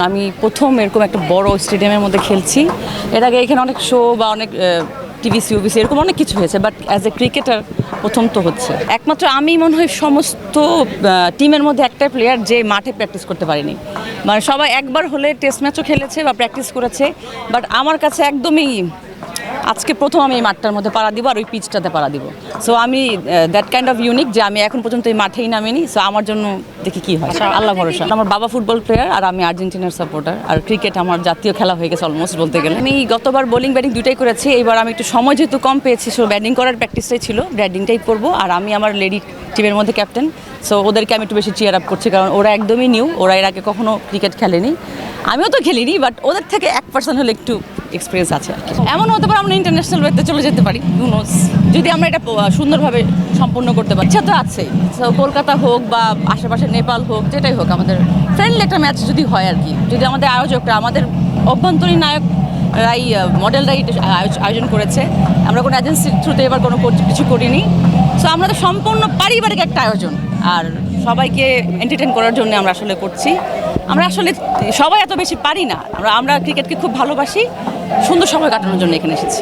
আমি প্রথম এরকম একটা বড় স্টেডিয়ামের মধ্যে খেলছি। এর আগে এখানে অনেক শো বা অনেক টিভিসি ওবিসি এরকম অনেক কিছু হয়েছে, বাট অ্যাজ এ ক্রিকেটার প্রথম তো হচ্ছে। একমাত্র আমি মনে হয় সমস্ত টিমের মধ্যে একটা প্লেয়ার যে মাঠে প্র্যাকটিস করতে পারিনি। মানে সবাই একবার হলে টেস্ট ম্যাচও খেলেছে বা প্র্যাকটিস করেছে, বাট আমার কাছে একদমই আজকে প্রথম আমি এই মাঠটার মধ্যে পাড়া দিব আর ওই পিচটাতে পাড়া দিব। সো আমি দ্যাট কাইন্ড অফ ইউনিক যে আমি এখন পর্যন্ত এই মাঠেই নামিনি। সো আমার জন্য দেখি কি হয়, আল্লাহ ভরসা। আমার বাবা ফুটবল প্লেয়ার আর আমি আর্জেন্টিনার সাপোর্টার, আর ক্রিকেট আমার জাতীয় খেলা হয়ে গেছে অলমোস্ট বলতে গেলে। আমি গতবার বোলিং ব্যাটিং দুটাই করেছি, এবার আমি একটু সময় যেহেতু কম পেয়েছি, সো ব্যাটিং করার প্র্যাকটিসটাই ছিল, ব্যাটিংটাই করবো। আর আমি আমার লেডি টিমের মধ্যে ক্যাপ্টেন, সো ওদেরকে আমি একটু বেশি চিয়ার আপ করছি, কারণ ওরা একদমই নিউ, ওরা এর আগে কখনো ক্রিকেট খেলেনি, আমিও তো খেলিনি, বাট ওদের থেকে 1% হলে একটু এক্সপিরিয়েন্স আছে। এমন হতে পারে আমরা ইন্টারন্যাশনাল ওয়েতে চলে যেতে পারি, হু নোস, যদি আমরা এটা সুন্দরভাবে সম্পন্ন করতে পারি। ইচ্ছা তো আছেই, সো কলকাতা হোক বা আশেপাশে নেপাল হোক, যেটাই হোক, আমাদের ফ্রেন্ডলি একটা ম্যাচ যদি হয় আর কি, যদি আমাদের আয়োজকরা, আমাদের অভ্যন্তরীণ নায়করাই, মডেলরাই আয়োজন করেছে, আমরা কোনো এজেন্সির থ্রুতে এবার কোনো কিছু করিনি। সো আমরা তো সম্পূর্ণ পারিবারিক একটা আয়োজন, আর সবাইকে এন্টারটেন করার জন্য আমরা আসলে করছি। আমরা আসলে সবাই এত বেশি পারি না, আমরা ক্রিকেটকে খুব ভালোবাসি, সুন্দর সময় কাটানোর জন্য এখানে এসেছি।